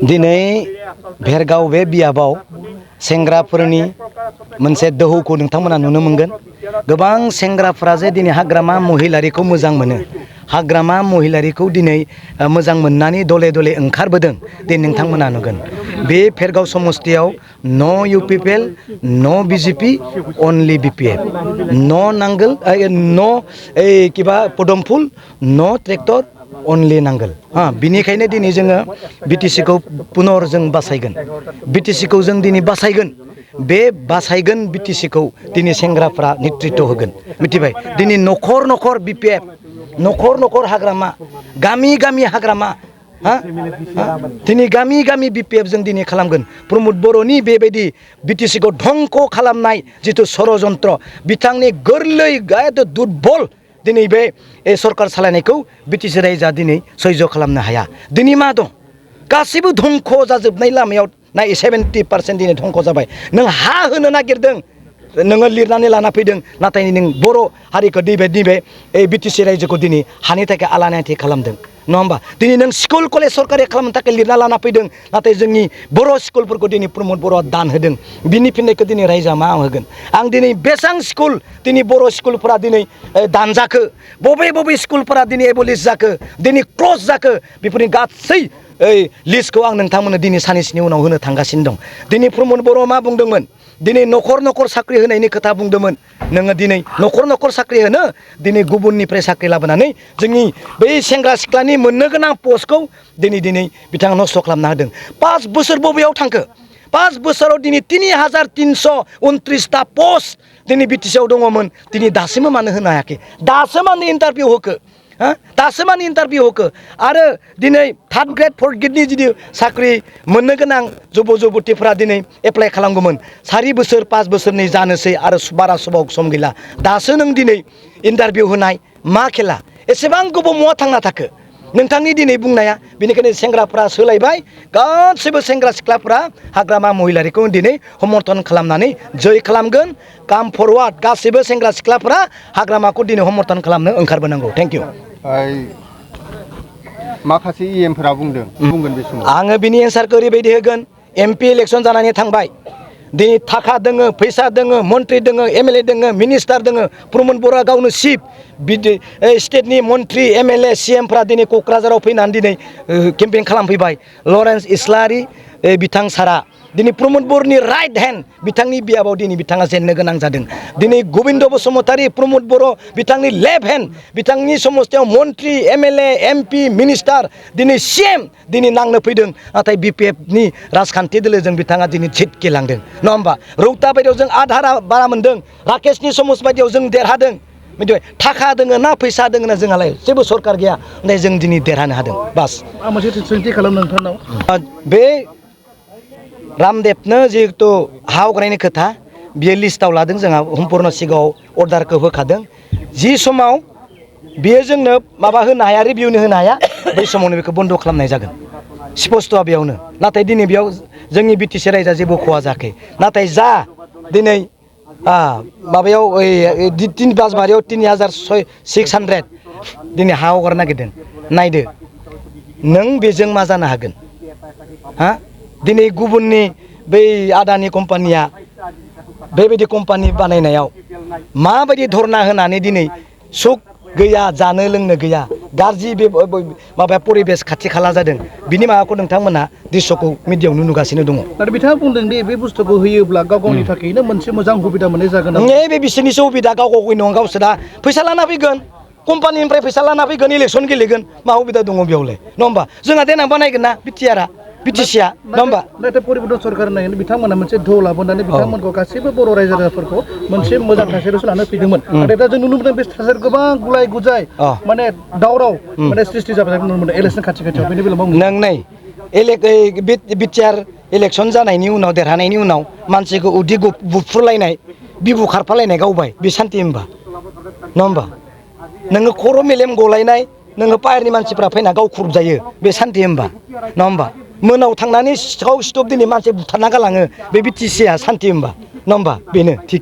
दिनै भेरगाव बे बियाबाव सेंग्राफोरनि मोनसे दोहौखौ नोंथांमोना नुनो मोनगोन। गोबां सेंग्राफोरा जे दिनै हाग्रामा महिलारिखौ मोजां मोनो, हाग्रामा महिलारिखौ दिनै मोजां मोननानै दले दले ओंखारबोदों। दिनै नोंथांमोना नुगोन बे भेरगाव समस्तियाव न' UPPL, न' BJP, अनलि BPF, न' नांगोल, न' किबा पदमफुल, न' ट्रेक्टर, अनलि नांगोल। बिनिखायनो दिनै जोङो BTC-खौ पुनर जों बासायगोन, BTC-खौ जों दिनै बासायगोन। बे बासायगोन BTC-खौ दिनै सेंग्राफ्रा नेतृत्व होगोन, मिथिबाय? दिनै न'खर न'खर BPF, न'खर न'खर हाग्रामा, गामि गामि हाग्रामा, दिनै गामि गामि BPF जों दिनै खालामगोन। प्रमद बर'नि बेबायदि BTC-खौ धंख' खालामनाय जिथु षड़यन्त्र, बिथांनि गोरलै दुरबल दिनै बे सरकार सालायनायखौ BTC रायजोआ दिनै सैज' खालामनो हाया। दिनै मा दं? गासैबो धंख' जाजोबनाय लामायाव ना 70% दिनै धंख' जाबाय। नों हा होनो नागिरदों, नोङो लिरनानै लाना फैदों, नाथाय नों बर' हारिखौ नैबे BTC रायजोखौ दिनै हानि थाखाय आलानाथि खालामदों, नङा होमबा? दिनै नों स्कुल कलेज सरकारि खालामनो थाखाय लिरना लाना फैदों, नाथाय जोंनि बर' स्कुलफोरखौ दिनै प्रमद बर'आ दान होदों। बिनि फिननायखौ दिनै रायजोआ मा होगोन? आं दिनै बेसां स्कुल दिनै बर' स्कुलफोरा दिनै दानजाखो, बबे स्कुलफोरा दिनै एबलिस जाखो, दिनै क्ल'ज जाखो, बेफोरनि गासै लिस्टखौ आं नोंथांमोननो दिनै साननैसोनि उनाव होनो थांगासिनो दं। दिनै प्रमद बर'आ मा बुंदोंमोन? दिनै न'खर न'खर साख्रि होनायनि खोथा बुंदोंमोन। नोङो दिनै न'खर न'खर साख्रि होनो, दिनै गुबुननिफ्राय साख्रि लाबोनानै जोंनि बै सेंग्रा सिख्लानि मोननो गोनां पस्टखौ दिनै बिथाङा नस्थ' खालामना होदों। 5 बोसोर बबेयाव थांखो? 5 बोसोराव दिनै 3329टा पस्ट दिनै BTC-आव दङमोन, दिनै दासिमबो मानो होनो हायाखै? दासो मानो इन्टारभिउ होखो? दासो मानो इन्टारभिउ होखो? आरो दिनै 3rd ग्रेड 4th ग्रेडनि जुदि साख्रि मोननो गोनां जुबतिफोरा दिनै एप्लाइ खालामगौमोन। 4 बोसोर 5 बोसोरनि जानोसै आरो बारा सम गैला। दासो नों दिनै इन्टारभिउ होनाय मा खेला? एसेबां गोबाव महा थांना थाखो नोंथांनि दिनै बुंनाया? बेनिखायनो सेंग्राफ्रा सोलायबाय, गासैबो सेंग्रा सिख्लाफ्रा हाग्रामा महिलारिखौ दिनै समर्थन खालामनानै जै खालामगोन। काम फरवार्ड, गासैबो सेंग्रा सिख्लाफ्रा हाग्रामाखौ दिनै समर्थन खालामनो ओंखारबोनांगौ। Thank you. माखासे EM-फोरा बुंगोन बे समाव आङो बिनि एन्सारखौ ओरैबायदि होगोन। MP इलेक्सन जानानै थांबाय, दिनै थाखा दोङो, फैसा दोङो, मन्त्रि दोङो, MLA दोङो, मिनिस्टार दोङो। प्रमद बर'आ गावनो चिफ स्टेटनि मन्त्रि MLA CM-फ्रा दिनै क'क्राझाराव फैनानै दिनै केम्पेइन खालामफैबाय। लरेन्स इस्लारि बिथां सारा दिनै प्रमद बर'नि राइट हेन्ड, बिथांनि बियाबाव दिनै बिथाङा जेननो गोनां जादों। दिनै गबिन्द बसुमतारी प्रमद बर' बिथांनि लेफ्ट हेन्ड, बिथांनि समस्तियाव मन्त्रि MLA MP मिनिस्टार दिनै CM दिनै नांनो फैदों, नाथाय BPF-नि राजखान्थि दोलोजों बिथाङा दिनै झिटकेलांदों, नङा होमबा? रौता बायदियाव जों आधारा बारा मोनदों, राकेशनि समस बायदियाव जों देरहादों। मिथिबाय? थाखा दोङो ना फैसा दोङो ना जोंहालाय जेबो सरकार गैया, नाथाय जों दिनै देरहानो हादों। बास आं मोनसे सोंथि खालामनो नोंथांनाव। बे रामदेबनो जिहेतु हा हग्रायनि खोथा, बियो लिस्टआव लादों, जोंहा सम्पुर्ण सिगाङाव अर्डारखौ होखादों। जि समाव बियो जोंनो माबा होनो हाया, रिभिउनो होनो हाया, बै समावनो बेखौ बन्द' खालामनाय जागोन। स्पस्त'आ बेयावनो। नाथाय दिनै बेयाव जोंनि BTC रायजोआ जेबो खहा जायाखै। नाथाय जा दिनै माबायाव बासबारियाव 3600 दिनै हा हगारनो नागिरदों, नायदो नों बेजों मा जानो हागोन? दिनै गुबुननि बै आदानि कम्पानिया बेबायदि कम्पानि बानायनायाव माबायदि धरना होनानै दिनै सुख गैया, जानो लोंनो गैया, गाज्रि माबाया परिबेस खाथि खाला जादों। बिनि माबाखौ नोंथांमोना दृश्यखौ मिडियायावनो नुगासिनो दङ। नाथाय बिथाङा बुंदों दि बे बुस्थुखौ होयोब्ला गाव गावनि थाखायनो मोनसे मोजां सुबिदा मोननाय जागोन। बे बिसोरनिसो सुबिदा, गाव गावनि नङा। गावसोरा फैसा लाना फैगोन, कम्पानिनिफ्राय फैसा लाना फैगोन, इलेक्सन गेलेगोन, मा सुबिदा दङ बेयावलाय, नङा होमबा? जोंहा देनां बानायगोन ना BTC-आ, नङा होमबा? नाथाय परिबर्तन सरकार होननानै बिथांमोना मोनसे धौ लाबोनानै बिथांमोनखौ गासैबो बर' रायजो राजाफोरखौ मोनसे मोजां थासारियावसो लानो फैदोंमोन। नाथाय दा जों नुनो मोनदों बे थासारि गोबां गुलाय गुजाय, माने दावराव माने सृष्टि जाबाय नुनो मोनदों इलेक्सन खाथियाव। बेनि बेलायाव नों नै बिटिआर इलेक्सन जानायनि उनाव, देरहानायनि उनाव मानसिखौ उदै बुफ्रुलायनाय, बिबु खारफालायनाय गावबाय, बे सान्थि होमबा? नङा होमबा? नोङो खर' मेलेम गलायनाय, नोङो पाहारनि मानसिफ्रा फैना गावख्रुबजायो, बे सान्थि होमबा? नङा होमबा? मोनाव थांनानै सिखाव सिथब दिनै मानसि बुथारना गालाङो, बे BTC-आ सान्थि होमबा? नङा होमबा? बेनो थिग।